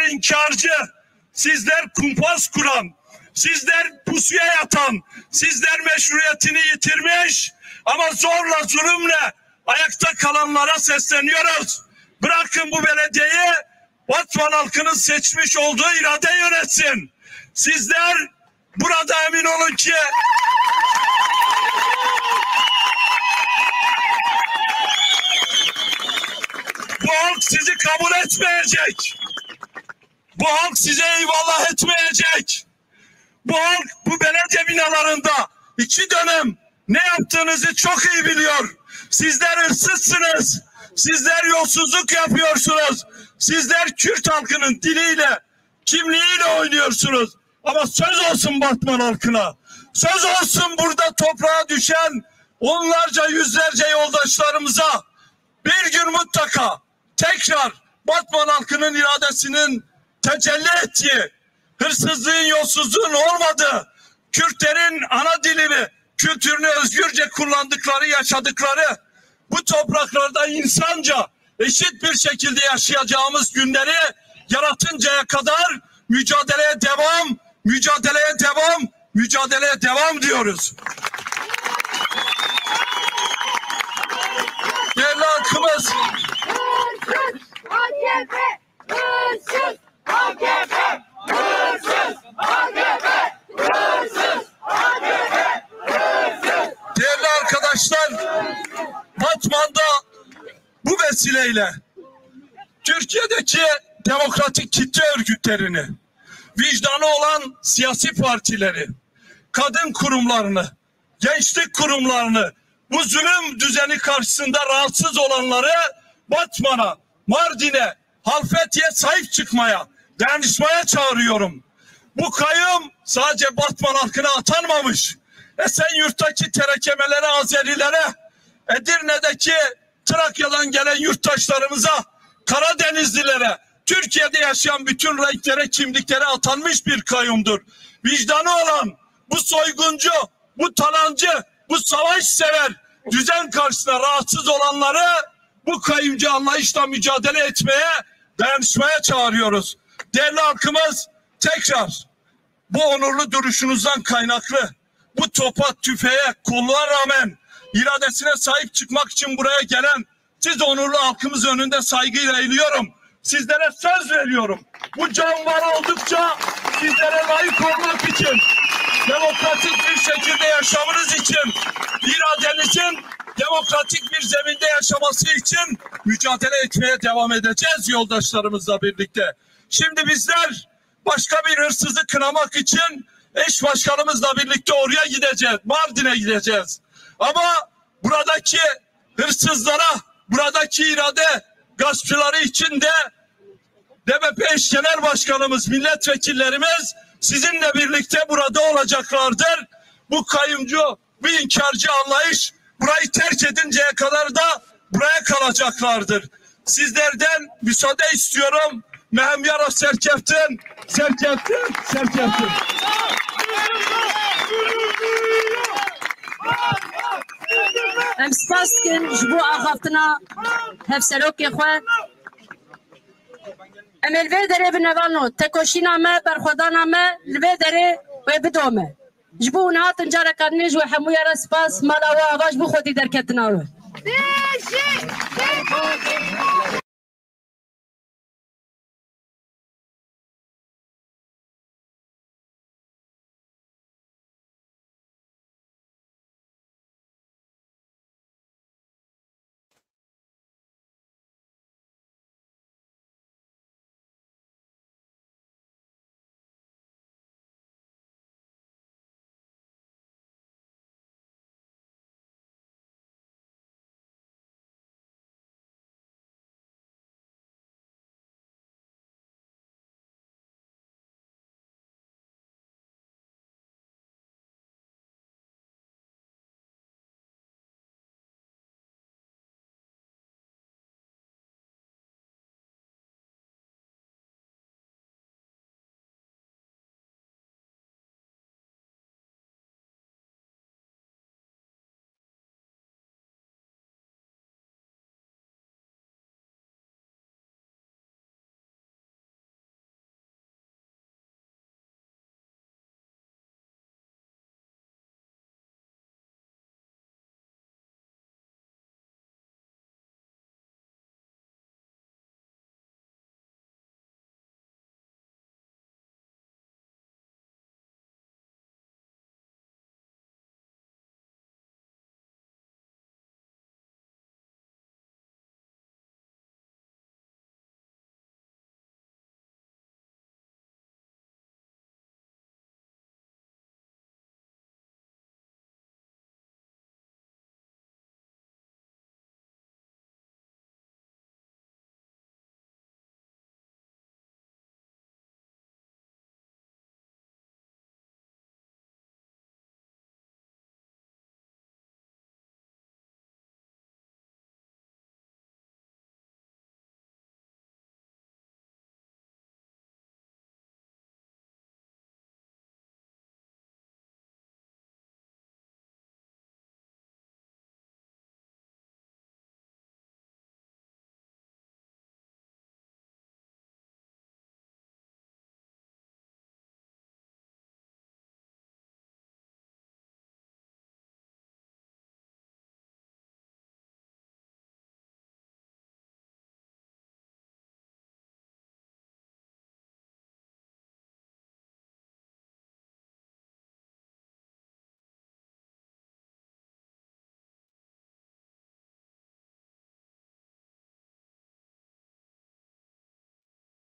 inkarcı, sizler kumpas kuran, sizler pusuya yatan, sizler meşruiyetini yitirmiş ama zorla zulümle ayakta kalanlara sesleniyoruz. Bırakın bu belediyeyi Batman halkının seçmiş olduğu irade yönetsin. Sizler burada emin olun ki bu halk sizi kabul etmeyecek. Bu halk size eyvallah etmeyecek. Bu halk bu belediye binalarında 2 dönem ne yaptığınızı çok iyi biliyor. Sizler hırsızsınız. Sizler yolsuzluk yapıyorsunuz. Sizler Kürt halkının diliyle, kimliğiyle oynuyorsunuz. Ama söz olsun Batman halkına. Söz olsun burada toprağa düşen onlarca, yüzlerce yoldaşlarımıza bir gün mutlaka tekrar Batman halkının iradesinin tecelli ettiği, hırsızlığın, yolsuzluğun olmadığı, Kürtlerin ana dilini, kültürünü özgürce kullandıkları, yaşadıkları bu topraklarda insanca, eşit bir şekilde yaşayacağımız günleri yaratıncaya kadar mücadeleye devam, mücadeleye devam, mücadeleye devam diyoruz. Değerli halkımız, AKP! Hırsız! AKP! Hırsız! AKP! Hırsız! AKP! Hırsız! değerli arkadaşlar, Batman'da bu vesileyle Türkiye'deki demokratik kitle örgütlerini, vicdanı olan siyasi partileri, kadın kurumlarını, gençlik kurumlarını, bu zulüm düzeni karşısında rahatsız olanları Batman'a, Mardin'e, Halfeti'ye sahip çıkmaya, dayanışmaya çağırıyorum. Bu kayyum sadece Batman halkına atanmamış. Esenyurt'taki terekemelere, Azerilere, Edirne'deki Trakya'dan gelen yurttaşlarımıza, Karadenizlilere, Türkiye'de yaşayan bütün renklere, kimliklere atanmış bir kayyumdur. Vicdanı olan bu soyguncu, bu talancı, bu savaş sever düzen karşısında rahatsız olanları bu kayyumcu anlayışla mücadele etmeye, dayanışmaya çağırıyoruz. Değerli halkımız, tekrar bu onurlu duruşunuzdan kaynaklı bu topa, tüfeğe, kolluğa rağmen iradesine sahip çıkmak için buraya gelen siz onurlu halkımız önünde saygıyla eğiliyorum. Sizlere söz veriyorum. Bu can var oldukça sizlere layık olmak için, demokratik bir şekilde yaşamınız için, iradenizin demokratik bir zeminde yaşaması için mücadele etmeye devam edeceğiz yoldaşlarımızla birlikte. Şimdi bizler başka bir hırsızı kınamak için eş başkanımızla birlikte oraya gideceğiz. Mardin'e gideceğiz. Ama buradaki hırsızlara, buradaki irade gaspçıları için de DBP eş genel başkanımız, milletvekillerimiz sizinle birlikte burada olacaklardır. Bu kayyumcu, bu inkarcı anlayış burayı terk edinceye kadar da buraya kalacaklardır. Sizlerden müsaade istiyorum. Mehmiyara Serkeftin, Serkeftin, Serkeftin. ام سپاس کن جبو آخافتنا هفسلوک خواه ام الوی داره بنوانو تکوشینا ما برخودانا ما الوی داره و بدومه جبو اونها تنجاره کدنیج و حمویا را سپاس مالا و آواج بو خودی در کتناوه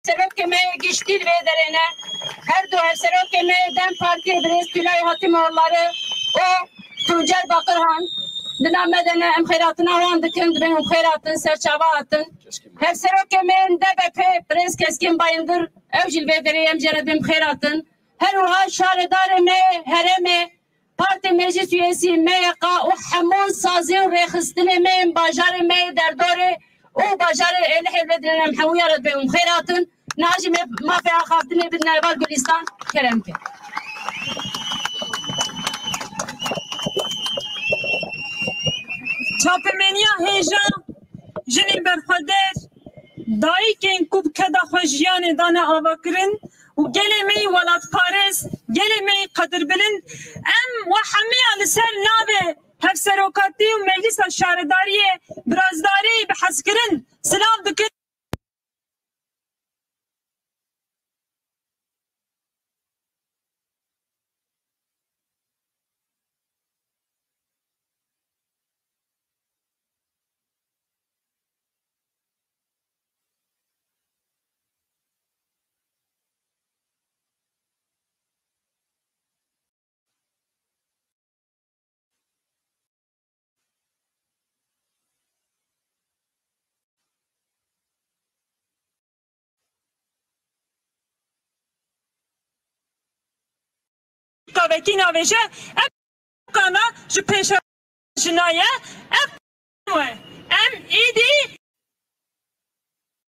Serokeme geçti ve derene her dua Serokeme Dem Parti Brez Tülay Hatimoğulları o Tuncel Bakırhan dinamedene em khayratına wan dikin ben em khayratın serçava atın her Serokeme DBP Brez Keskin Bayındır evcil ve dereyem cenabim khayratın her uha şaredare me hereme Parti meclis üyesi MYK o hamon sazı rexistine me bajarı me derdore o bajarı el evlediren hamuyarı be khayratın ناجي ما في خافتني بدنا يبال جولستان كرمك چاپمنیا هیجا جنی برخدر دایی که این کوب کدا خوشیان دانه آوکرن و گلی می ولاد پارس گلی می قدر بلند ام و همه لسر نابه هف سروکاتی و مجلس شارداری برازداری بحث کرن سلام دکن Kaveki naveje ep kana ju peşa jinaye ep em idi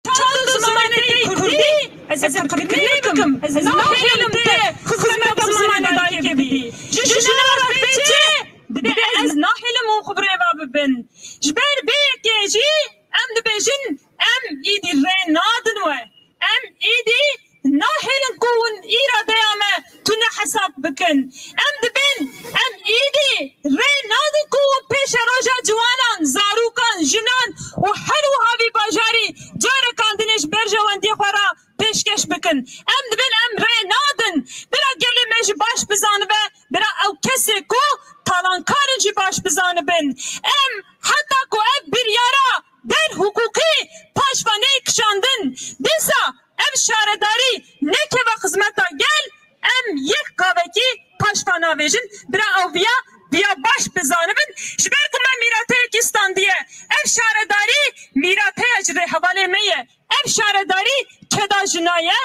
çaldı zamaneti kurdi ezem kırkım ezem nahilimde hizmet zamanı gibi jinalar beçe de ez nahilim o khubre babben jber bekeji em de bejin em idi re nadın ve em idi ناهلن كون إرادة ياما تنا حساب بكن أم دبن أم إيدي ري نادي كون بيش رجا جوانان زاروكان جنان وحلو هاوي باجاري جارة كاندنش برجا واندي خورا بيشكش بكن أم دبن أم ري نادن برا قلي ميج باش بزانبه برا أو كسي كو طالانكارن جي باش بزانبن أم حتى كو أب بريارا در حقوقي باش فاني كشاندن ديسا em şaredari neke ve hizmeta gel em yek kaveki paşpana vejin bira avviya biya baş bezanibin jber kume mirate Ekistan diye em şaredari mirate ecre havale meye em şaredari keda jinaye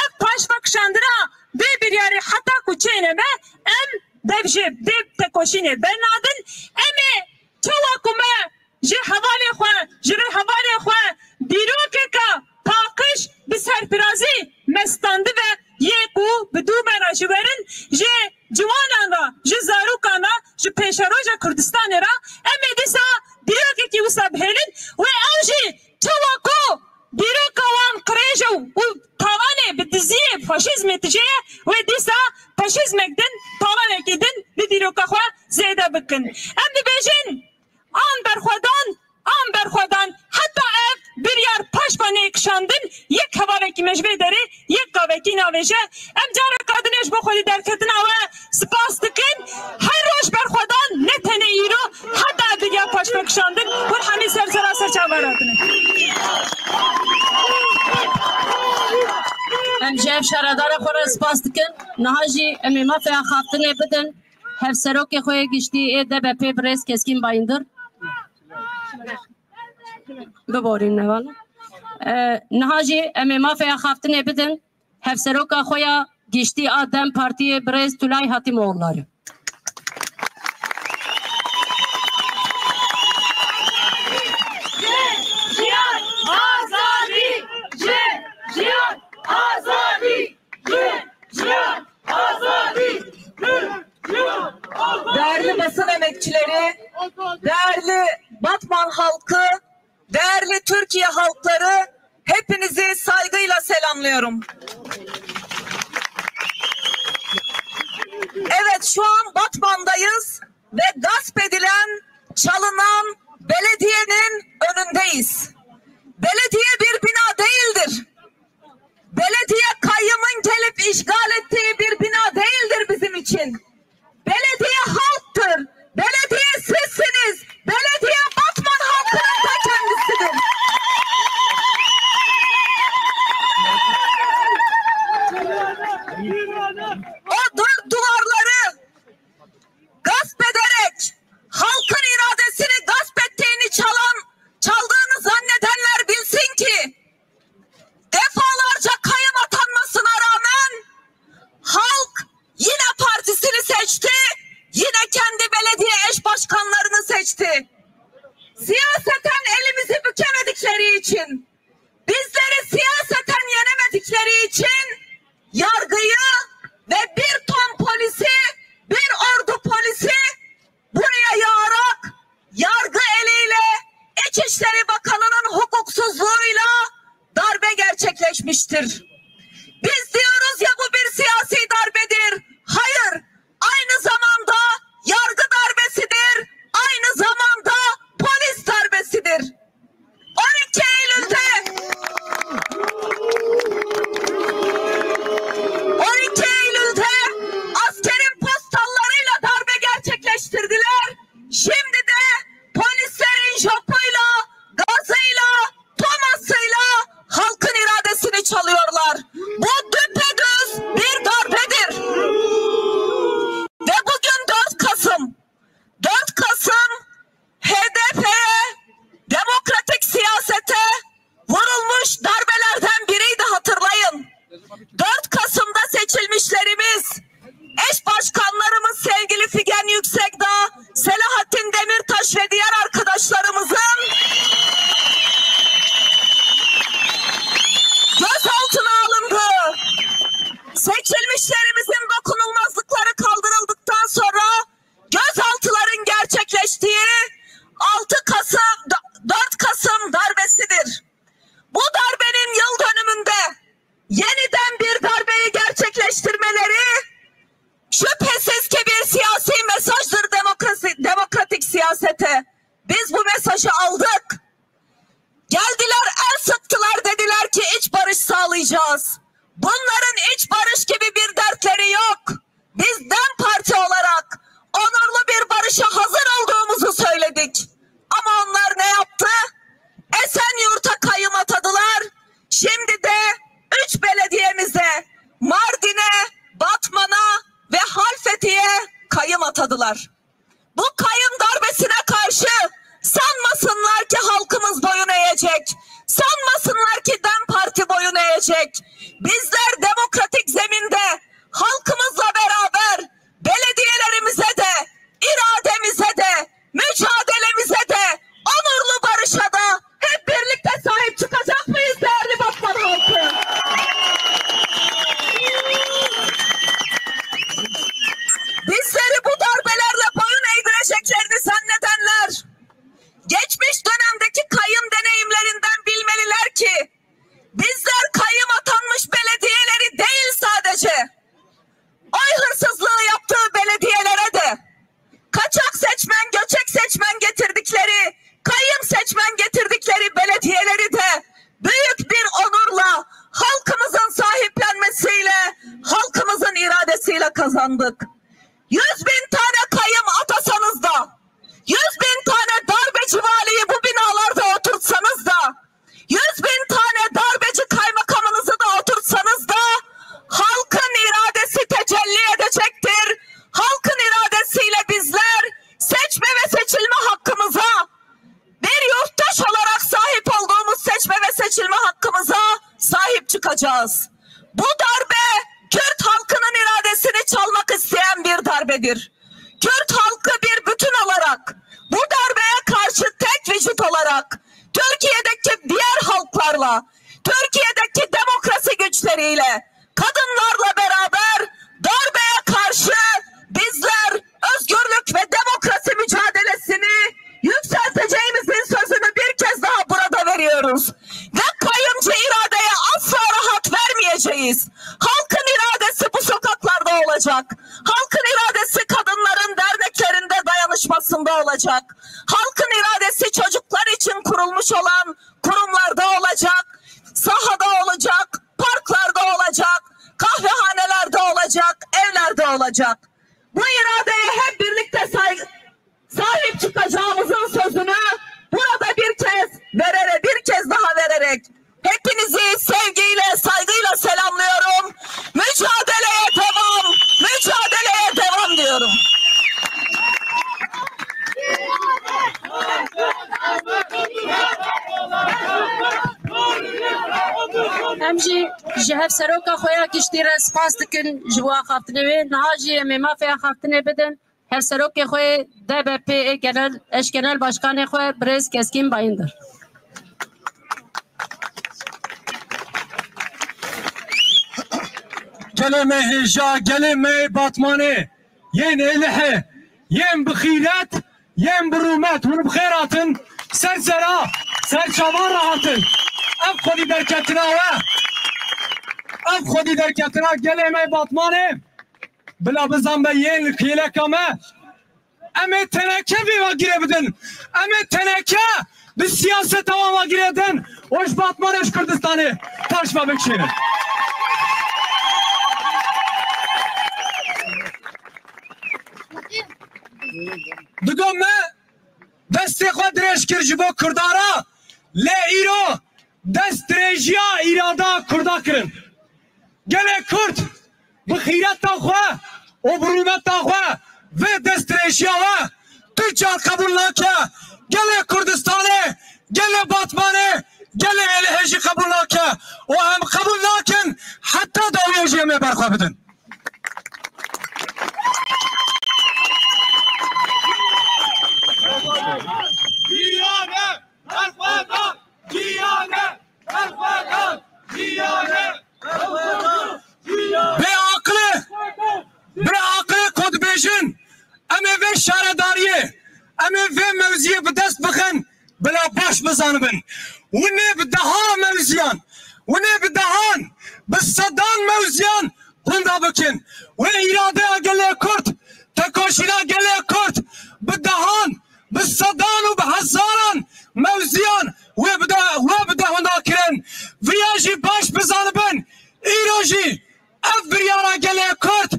em paşva kşandıra be bir yari hata kuçeyne me em devje dev tekoşine bernadın eme çava kume je havale xwe jre havale xwe birokeka pakış bi serpirazi mestandı ve yeku bi dumera jiverin je civanan ra je zarukan ra je peşaroja Kürdistanê ra em ê dîsa dîrokekî wisa bihêlin wê ew jî çawa ku dîroka wan qirêj û tawanê bi diziyê faşîzmê tijeye wê dîsa faşîzmek din tawanekî din bi dîroka xwe zêde bikin em dibêjin an berxwedan heta ev biryar paşvanê kişandin yek hevalekî mecbê derê yek gavekî navêje em careka dinêj bo xwedî derketina we spas dikin her roj berxwedan ne tenê îro heta ev biryar paşva kişandin hûn hemî sersera ser çavara dine em ji ev şaredara xwe re spas dikin niha jî em ê mafeya xaftinê bidin hevserokê xwe giştî ê DBP Brez Keskin Bayındır ببورین نوال نهاجی امی مافیا خافتنه بدن هفسروکا خویا گشتی آدم پارتی برز تولای حتیم oğulları Cihan azadi, cihan azadi, cihan azadi, Değerli basın emekçileri, değerli Batman halkı, değerli Türkiye halkları, hepinizi saygıyla selamlıyorum. Evet, şu an Batman'dayız ve gasp edilen, çalınan belediyenin önündeyiz. Belediye bir bina değildir. Belediye kayyımın gelip işgal ettiği bir bina değildir bizim için. Belediye halktır. Belediye sizsiniz. Belediye Batman halkının da kendisidir. O dört duvarları gasp ederek halkın iradesini gasp ettiğini çaldığını zannedenler bilsin ki defalarca kayyım atanmasına rağmen halk yine partisini seçti, yine kendi belediye eş başkanlarını seçti. Siyaseten elimizi bükemedikleri için, bizleri siyaseten yenemedikleri için yargıyı ve bir ton polisi, bir ordu polisi buraya yağarak yargı eliyle İçişleri Bakanı'nın hukuksuzluğuyla darbe gerçekleşmiştir. Biz diyoruz ya bu bir siyasi darbedir. Hayır, aynı zamanda yargı darbesidir, aynı zamanda polis darbesidir. 12 Eylül'de askerin postallarıyla darbe gerçekleştirdiler. Şimdi de polislerin jopuyla, gazıyla, tomasıyla halkın iradesini çalıyorlar. Bu düpedüz bir darbedir. Ve bugün 4 Kasım. 4 Kasım HDP'ye, demokratik siyasete vurulmuş darbelerden biriydi, hatırlayın. 4 Kasım'da seçilmişlerimiz, eş başkanlarımız sevgili Figen Yüksekdağ, Selahattin Demirtaş ve diğer arkadaşlarımızın gözaltına alındığı, seçilmişlerimizin dokunulmazlıkları kaldırıldıktan sonra gözaltıların gerçekleştiği 4 Kasım darbesidir. Bu darbenin yıl dönümünde yeniden bir darbeyi gerçekleştirmeleri şüphesiz ki bir siyasi mesajdır demokratik siyasete. Biz bu mesajı aldık. Geldiler, el sıktılar, dediler ki iç barış sağlayacağız. Bunların iç barış gibi bir dertleri yok. Biz DEM Parti olarak onurlu bir barışa hazır olduğumuzu söyledik. Ama onlar ne yaptı? Esenyurt'a kayyım atadılar. Şimdi de 3 belediyemize, Mardin'e, Batman'a ve Halfeti'ye kayyım atadılar. Bu kayyım darbesine karşı sanmasınlar ki halkımız boyun eğecek. Sanmasınlar ki DEM Parti boyun eğecek. Bizler demokratik zeminde halkımızla beraber belediyelerimize de, irademize de, mücadelemize de, onurlu barışa da hep birlikte sahip çıkacak mıyız değerli Batman halkı? Bizleri bu darbelerle boyun eğdireceklerini zannedenler, geçmiş dönemdeki kayyım deneyimlerinden bilmeliler ki bizler kayyım atanmış belediyeleri değil sadece, oy hırsızlığı yaptığı belediyelere de, kaçak seçmen, göçek seçmen getirdikleri, kayyım seçmen getirdikleri belediyeleri de büyük bir onurla halkımızın sahiplenmesiyle, halkımızın iradesiyle kazandık. 100.000 tane kayyım atasanız da, 100.000 tane darbeci valiyi bu binalarda oturtsanız da, 100.000 tane darbeci kaymakamınızı da oturtsanız da halkın iradesi tecelli edecektir. Halkın iradesiyle bizler seçme ve seçilme hakkımıza, bir yurttaş olarak sahip olduğumuz seçme ve seçilme hakkımıza sahip çıkacağız. Bu darbe Kürt halkının iradesini çalmak isteyen bir darbedir. Kürt halkı bir bütün olarak, bu darbeye karşı tek vücut olarak Türkiye'deki diğer halklarla, Türkiye'deki demokrasi güçleriyle, kadınlarla beraber darbeye karşı bizler özgürlük ve demokrasi mücadelesini yükselteceğimizin sözünü bir kez daha burada veriyoruz. Ve kayyımcı iradeye asla rahat vermeyeceğiz. Halkın iradesi bu sokaklarda olacak. Halkın iradesi kadınların derneklerinde dayanışmasında olacak. Halkın iradesi çocuklar için kurulmuş olan kurumlarda olacak. Sahada olacak, parklarda olacak, kahvehanelerde olacak, evlerde olacak. Bu iradeye hep birlikte sahip çıkacağımızın sözünü burada bir kez daha vererek hepinizi sevgiyle, saygıyla selamlıyorum. Mücadeleye giştî re spas dikin ji bo axaftinê wê. Niha jî em ê mafê axaftinê bidin. Hevserokê xwe DBP genel eş genel başkanê xwe Birêz Keskîn Bayındır. Geleme heja, geleme batmanê. Yên êlihê, yên bi xîret, yên bi rûmet. Hûn bi xêr hatin, ser sera, ser çavan re hatin. Ev xwedî derketina we. Ev xwedî derketina gelê me batmanê. Bila bizanbe yên li kêleka me. Em ê teneke vê vagirê bidin. Em ê teneke bi siyaseta wan vagirê din. O ji Batmanê ji Kurdistanê taş ve bikişînin. Digo me destê xwe dirêj kir ji bo Kurdara. Lê îro dest dirêjiya îrada Kurda kirin. Gelê Kurd bi xîreta xwe û bi rûmeta xwe vê dest dirêjiya we tu car qebûl nake. Gelê Kurdistanê, gelê Batmanê, gelê êlihê jî qebûl nake. û em qebûl nakin heta dawiyê jî em ê berxwe bidin. Bê aqilê kudbêjin em ê vê şaredariyê em ê vê mevziyê bi dest bixin bila baş bizanibin. Hûn ê bi deha mevziyan, hûn ê bi dehan bi sedan mevziyan hûnda bikin. Wê îradeya gelê Kurd, tekoşîna gelê Kurd bi dehan, bi sedan û bi hezaran mevziyan wê bi de hûnda kirin. Vêya jî baş bizanibin. Îro jî ev biryara gelê Kurd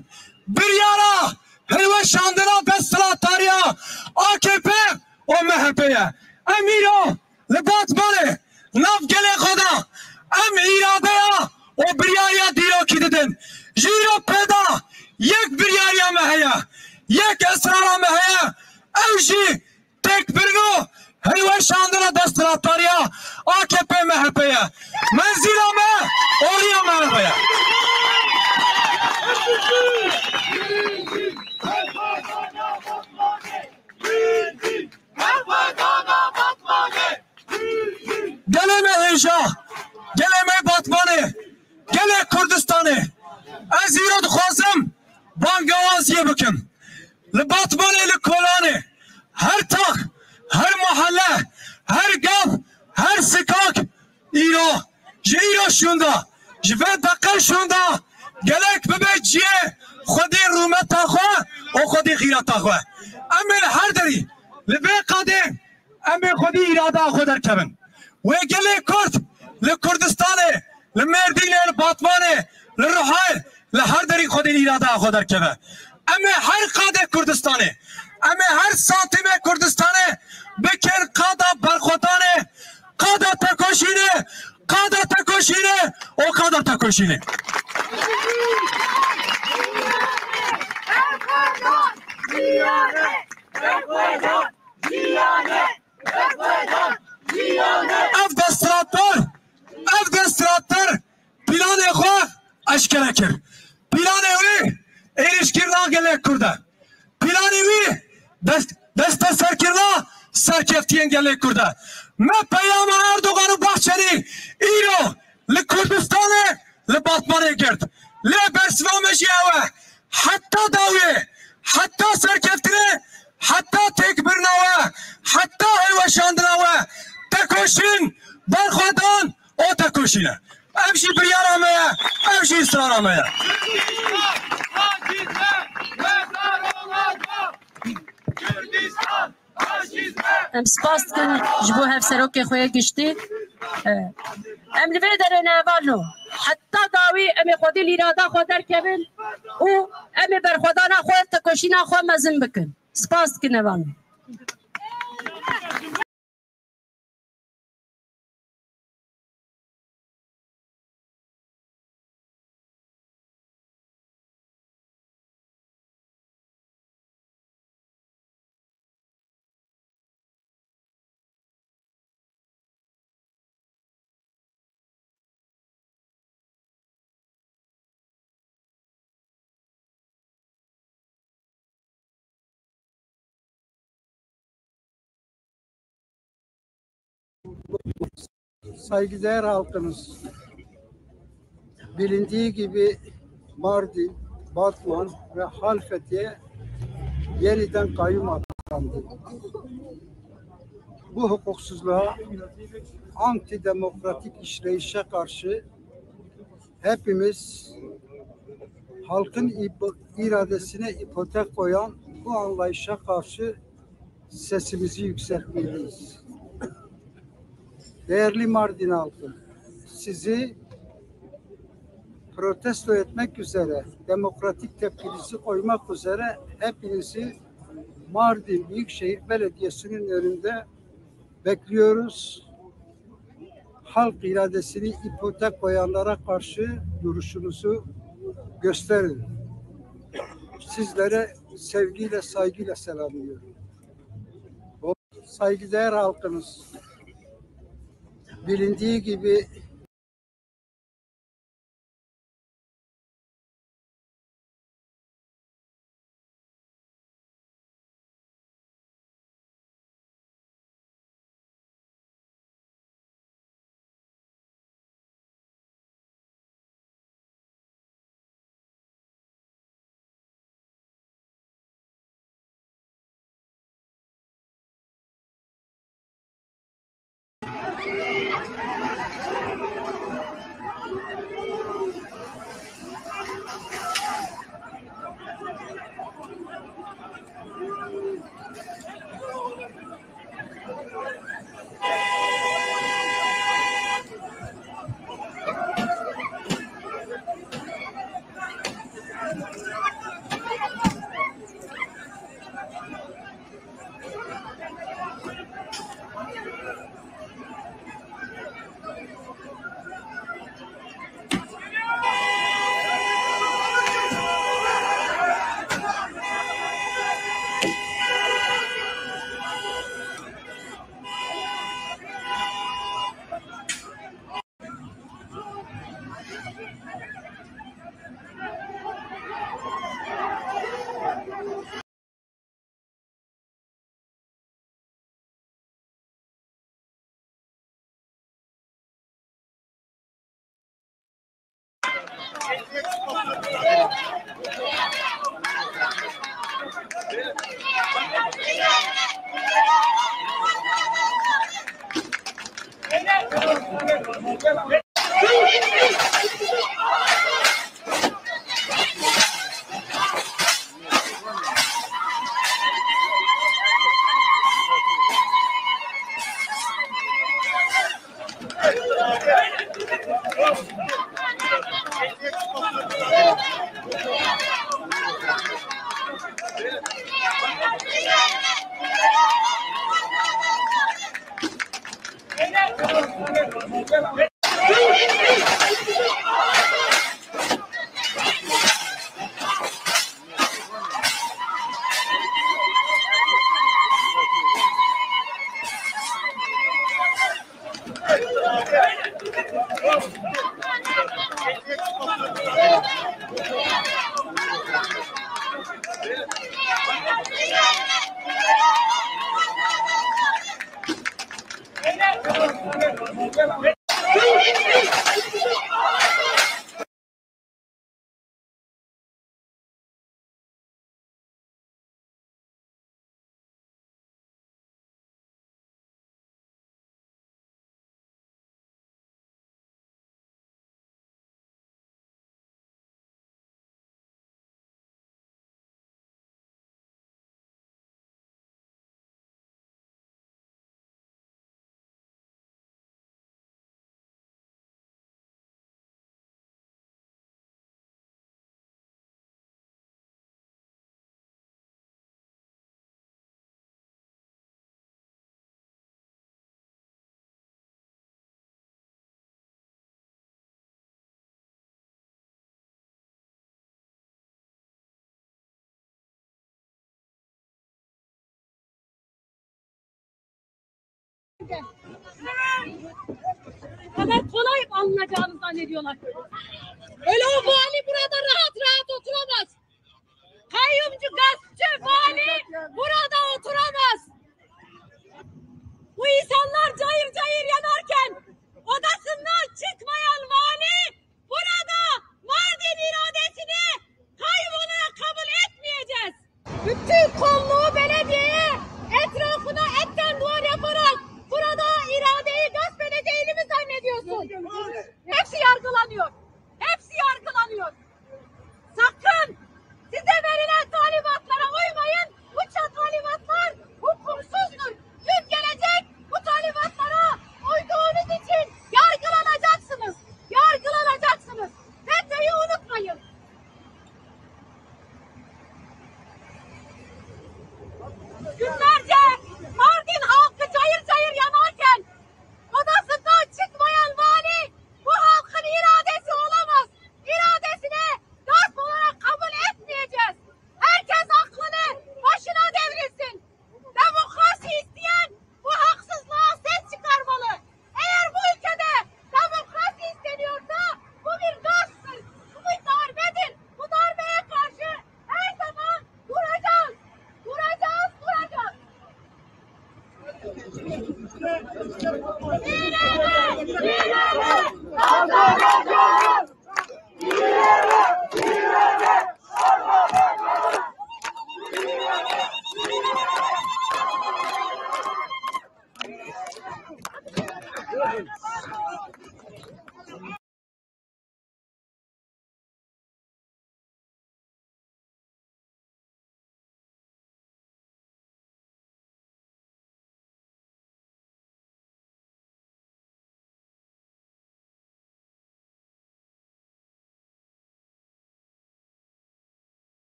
biryara hilweşandina desthilatariya AKP û MHP'ye. Em îro li Batmanê nav gelê xwe de em îradeya û biryariya dîrokî didin. Ji îro pêda yek biryariya me heye, yek esrara me heye. Ew jî têkbirin û hilweşandina desthilatariya AKP MHP'ye. Menzîra me oriya MHP'ye. Gelê me hêja, gelê me Batmanê, gelê Kurdistanê. Ez îro dixwazim bangewaziyê bikim. Li Batmanê li Kolanê her tak, her mahalle, her gav, her sikak îro ji îro şûnda, ji vê deqe şûnda gelek bibe ciyê xwedî rûmeta xwe û xwedî xîreta xwe. Em ê li her derî li vê qadê em ê xwedî îradeya xwe derkevin. Wê gelê Kurd li Kurdistanê, li Mêrdînê, li Batmanê, li Rihayê li her derî xwedî îradeya xwe derkeve. Em ê her qadê Kurdistanê, em ê her santîmê Kurdistanê bikin qada berxwedanê, qada tekoşînê, qada tekoşînê û qada tekoşînê. Ev desthilatlar planê xwe eşkere kir. Planê wî êrişkirina gelê Kurd e. Planê wî deste serkirina serkeftiyên gelê Kurd e. Me peyama Erdogan û Bahçelî îro li Kurdistanê li Batmanê girt. Lê bersiva me jî ew e. Heta dawiyê, heta serkeftinê, heta têkbirina we, heta hilweşandina we tekoşîn, berxwedan û tekoşîne. Ev jî biryara me ye, ev jî îsrara me ye. Em spas dikin ji bo hevserokê xwe giştî. Em li vê derê nevalin û heta dawî em ê xwedî îrada xwe derkevin û em ê berxwedana xwe, tekoşîna xwe mezin bikin. Spas dikin nevalin. Saygıdeğer halkımız, bilindiği gibi Mardin, Batman ve Halfeti'ye yeniden kayyum atandı. Bu hukuksuzluğa, antidemokratik işleyişe karşı hepimiz halkın iradesine ipotek koyan bu anlayışa karşı sesimizi yükseltmeliyiz. Değerli Mardin halkı, sizi protesto etmek üzere, demokratik tepkinizi koymak üzere hepinizi Mardin Büyükşehir Belediyesi'nin önünde bekliyoruz. Halk iradesini ipotek koyanlara karşı duruşunuzu gösterin. Sizlere sevgiyle, saygıyla selamlıyorum. Saygıdeğer halkımız, bilindiği gibi kadar kolay alınacağını zannediyorlar. Öyle o vali burada rahat rahat oturamaz. Kayyumcu, gaspçı vali burada oturamaz. Bu insanlar cayır cayır yanarken o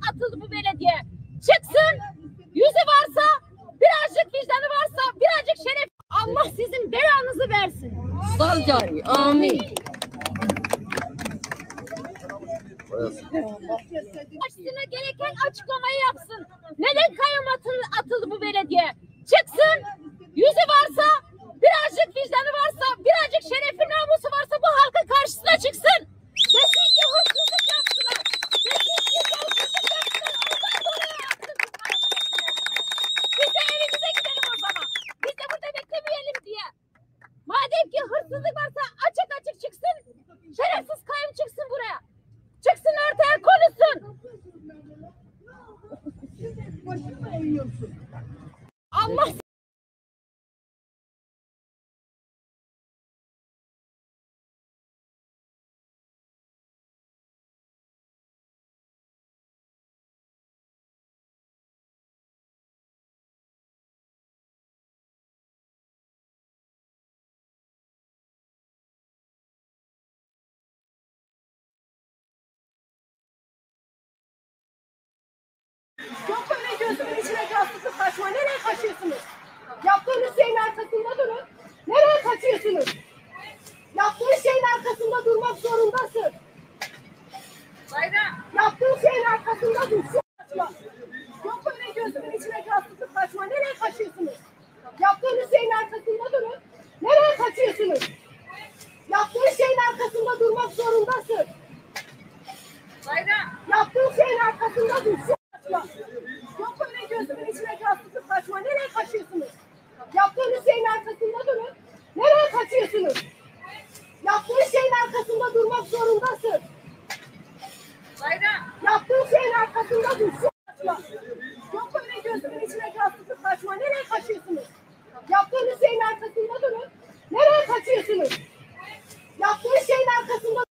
atıldı bu belediye. Çıksın, yüzü varsa, birazcık vicdanı varsa, birazcık şeref. Allah sizin belanızı versin. Sal cari, amin. Başına gereken açıklamayı yapsın. Neden kayyum atıldı bu belediye? Çıksın, yüzü varsa, birazcık vicdanı varsa, birazcık şerefi namusu varsa bu halkın karşısına çıksın. Desin ki hırsızlık yaptılar. Desin ki yolsuzluk yaptılar. Ondan dolayı yaptık. Biz de evimize gidelim o zaman. Biz de burada beklemeyelim diye. Madem ki hırsızlık varsa açık açık çıksın. Şerefsiz kayyum çıksın buraya. Çıksın ortaya konuşsun. Allah Yok öyle gözümün içine kastıklı kaçma. Nereye kaçıyorsunuz? Yaptığınız şeyin arkasında durun. Nereye kaçıyorsunuz? Yaptığın şeyin arkasında durmak zorundasın. Yaptığın şeyin arkasında dur. Kaçma. Yok öyle gözümün içine kastıklı kaçma. Nereye kaçıyorsunuz? Yaptığınız şeyin arkasında durun. Nereye kaçıyorsunuz? Yaptığın şeyin arkasında durmak zorundasın. Yaptığın şeyin arkasında dur. Yok öyle gözümün içine kastıklı kaçma. Nereye kaçıyorsunuz? Yaptığınız şeyin arkasında durun. Nereye kaçıyorsunuz? Yaptığın şeyin arkasında durmak zorundasın. Yaptığın şeyin arkasında dur. Yok öyle gözümün içine kastıklı kaçma. Nereye kaçıyorsunuz? Yaptığınız şeyin arkasında durun. Nereye kaçıyorsunuz? Yaptığın şeyin arkasında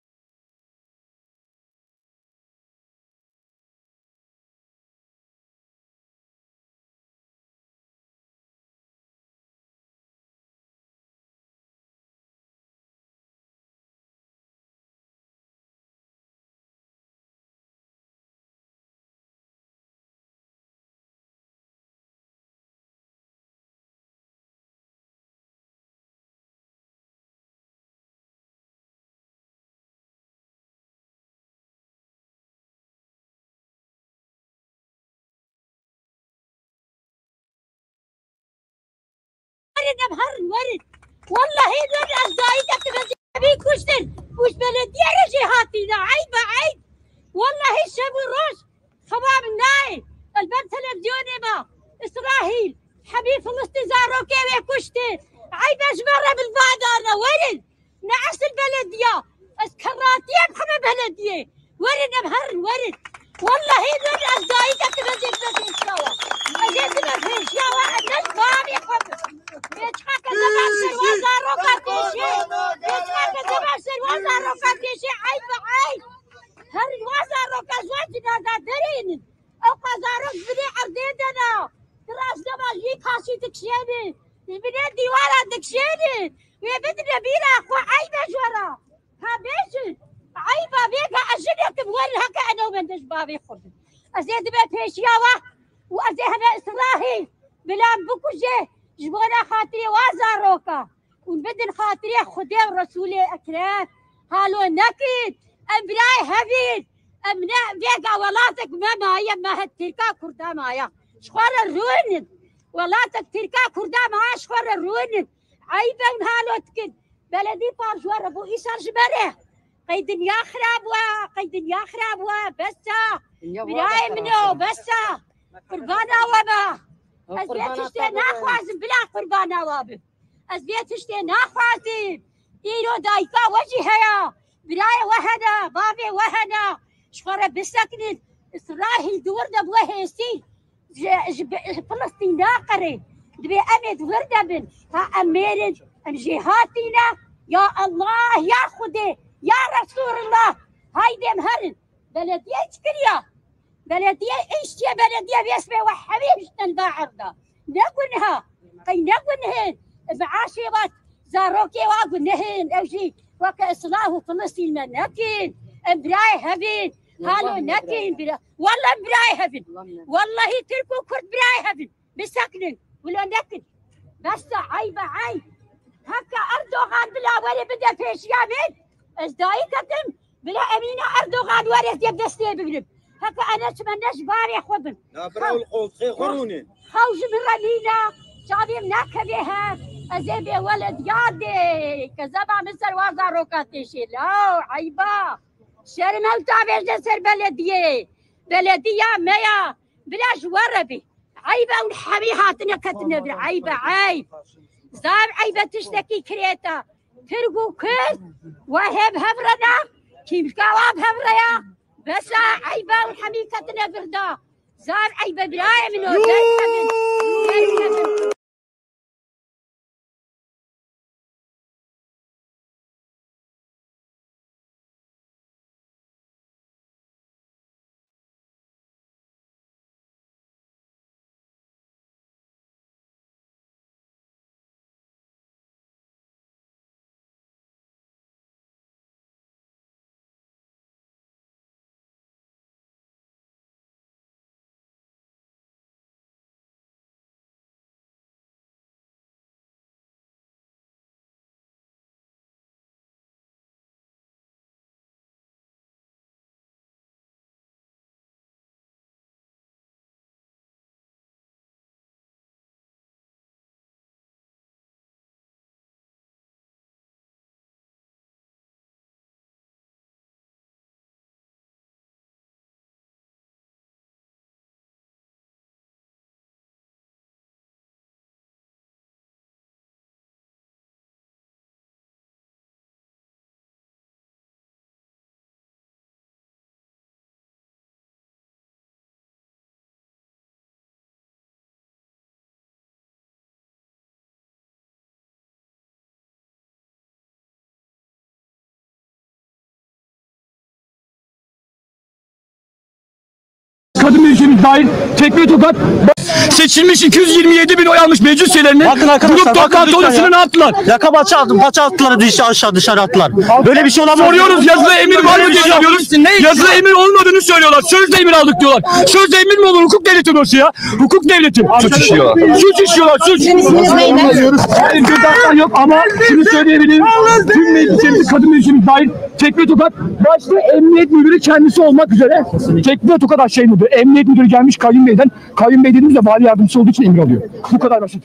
هر ورد والله دول أصدقائي تبغى بيكوشتن وش بلدية رجعاتنا عيب عيب والله الشاب الروش خباب الناي الباب تلفزيوني ما إسرائيل حبيب فلسطين زارو كيف يكوشتن عيب أجمرة بالبادرة ورد نعس البلدية اسكراتية بحمى بلدية ورد بهر ورد والله دول أصدقائي تبغى تشوا أجيب ما في شوا الناس بابي خبر يتحكى زباسر وزارو كاتيشي يتحكى زباسر وزارو كاتيشي عيب عيب هر وزارو كازوجنا دادرين أو قزارو بني عرديدنا تراس نماز يكاسي تكشيني بني ديوالا تكشيني ويبدنا بينا أخو عيب جورا ها بيشن عيبة بيكا أجنك بوري هكا أنا ومندش بابي خبر أزيد بيت هشياوة وأزيهنا إسرائيل بلان بكوجي جبونا خاطري وازاروكا ونبدن خاطري خدي ورسولي أكرام هالو نكد أمبراي هبيد أمنا بيقع ولاتك ما مايا ما هتركا كردا مايا شخوار الروند ولاتك تركا كردا مايا شخوار الروند عيبا هالو تكد بلدي بارجوار أبو إيسار جبره قيد يا خراب بسا براي منو بسا قربانا وما أزبيت ناخوازم بلا قربانا وابم أزبيت ناخوازم إيرو دايكا وجهها براي وهنا بابي وهنا شخورة بسكنت إسرائيل دور دبوه هيسي فلسطين ناقري دبي أمد وردبن ها أميرد أم جهاتنا يا الله يا خدي يا رسول الله هايدي مهرن بلدية تكريا بلدية إيش يا بلدية بيسمي وحبيب الباعر ده نقولها قي نقولهن بعاشرات زاروكي واقولهن أو شيء وكإصلاح فلسطين من نكين إبراي هبين Halo nekin bira. Vallahi biray hevin. Vallahi Türk ve Kürt biray hevin. Bisaknin. Vula nekin. Bas ayba ay. Hakka Erdoğan bila veri bide peşyamin. Ezdayı katim. Bila Emine Erdoğan veri diye desteği bilim. Hakka ana çmenneş bari xudun. نبرأ القوس خوروني خوش برلينا شعبي منكبها أزيبي ولد يادي كذبا مصر وازا روكاتيشي لا عيبا شرم التعبير جسر بلدية ميا بلاش وربي عيبا ونحمي هاتنا كتنا عيبا عيب زاب عيبا تشتكي كريتا ترقو كيس وهب هبرنا كيف كواب هبريا بس عيبا ونحمي كتنا بردا زار عيبة براية منه Kadın meclisimiz dahil tekme tokat seçilmiş 227 bin oy almış meclis üyelerinin grup toplantı odasına attılar. Yaka paça attılar dışarı attılar. Böyle bir şey olamaz. Soruyoruz yazılı emir var mı diye soruyoruz. Yazılı emir olmadığını söylüyorlar. Sözle emir aldık diyorlar. Sözle emir mi olur? Hukuk devleti burası ya. Hukuk devleti. Suç işliyorlar. Suç işliyorlar. Suç. Yani cezası yok ama şunu söyleyebilirim. Tüm meclisimiz kadın meclisimiz dahil tekme tokat başta emniyet müdürü kendisi olmak üzere tekme tokat aşağı müdürü. Emniyet müdürü gelmiş Kayyum Bey'den. Kayyum Bey dediğimizde vali yardımcısı olduğu için emir alıyor. Bu kadar basit.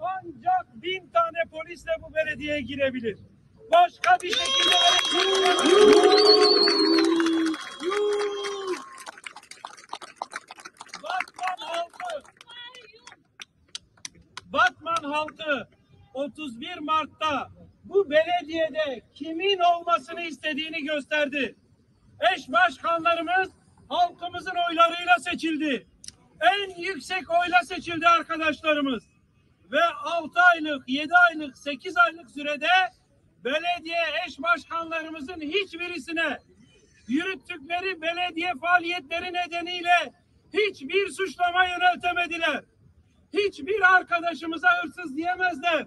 Ancak 1000 tane polisle bu belediyeye girebilir. Başka bir şekilde Batman halkı 31 Mart'ta bu belediyede kimin olmasını istediğini gösterdi. Eş başkanlarımız halkımızın oylarıyla seçildi. En yüksek oyla seçildi arkadaşlarımız. Ve 6 aylık, 7 aylık, 8 aylık sürede belediye eş başkanlarımızın hiçbirisine yürüttükleri belediye faaliyetleri nedeniyle hiçbir suçlama yöneltemediler. Hiçbir arkadaşımıza hırsız diyemezler.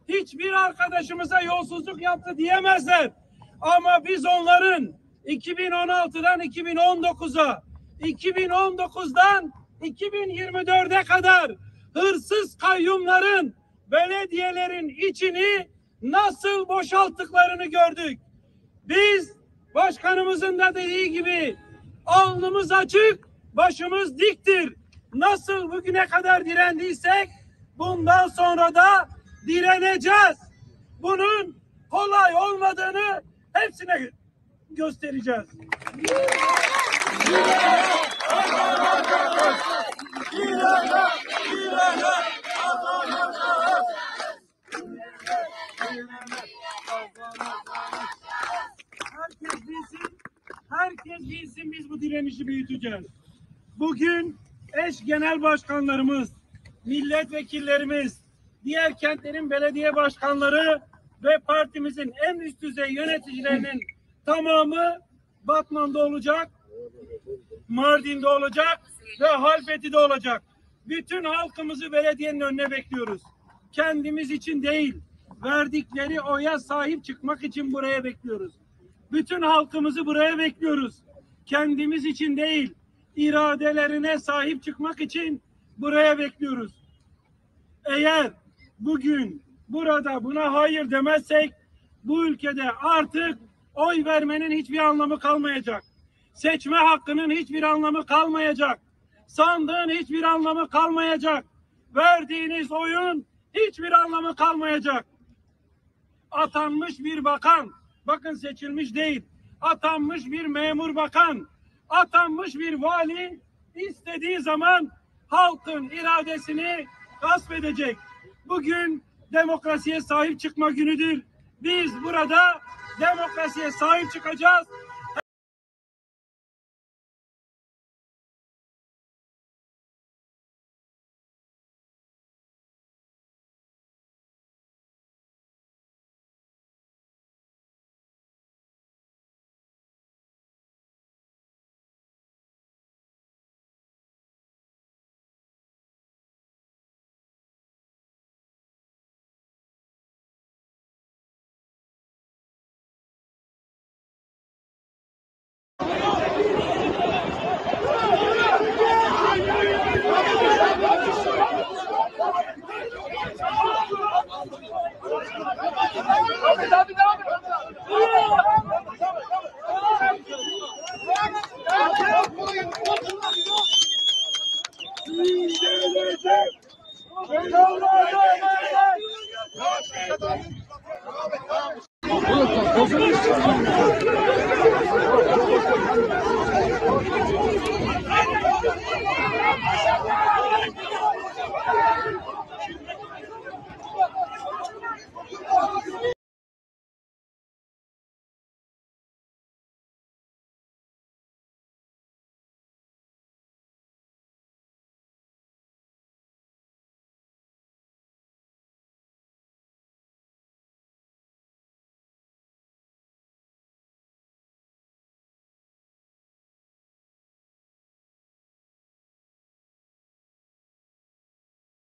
Hiçbir arkadaşımıza yolsuzluk yaptı diyemezler. Ama biz onların 2016'dan 2019'a, 2019'dan 2024'e kadar hırsız kayyumların belediyelerin içini nasıl boşalttıklarını gördük. Biz başkanımızın da dediği gibi alnımız açık, başımız diktir. Nasıl bugüne kadar direndiysek bundan sonra da direneceğiz. Bunun kolay olmadığını hepsine göstereceğiz. Herkes bilsin biz bu direnişi büyüteceğiz. Bugün eş genel başkanlarımız, milletvekillerimiz, diğer kentlerin belediye başkanları ve partimizin en üst düzey yöneticilerinin tamamı Batman'da olacak, Mardin'de olacak ve Halfeti'de olacak. Bütün halkımızı belediyenin önüne bekliyoruz. Kendimiz için değil, verdikleri oya sahip çıkmak için buraya bekliyoruz. Bütün halkımızı buraya bekliyoruz. Kendimiz için değil, iradelerine sahip çıkmak için buraya bekliyoruz. Eğer bugün burada buna hayır demezsek, bu ülkede artık oy vermenin hiçbir anlamı kalmayacak. Seçme hakkının hiçbir anlamı kalmayacak. Sandığın hiçbir anlamı kalmayacak. Verdiğiniz oyun hiçbir anlamı kalmayacak. Atanmış bir bakan, bakın seçilmiş değil, atanmış bir memur bakan, atanmış bir vali istediği zaman halkın iradesini gasp edecek. Bugün demokrasiye sahip çıkma günüdür. Biz burada demokrasiye sahip çıkacağız. Gelecek.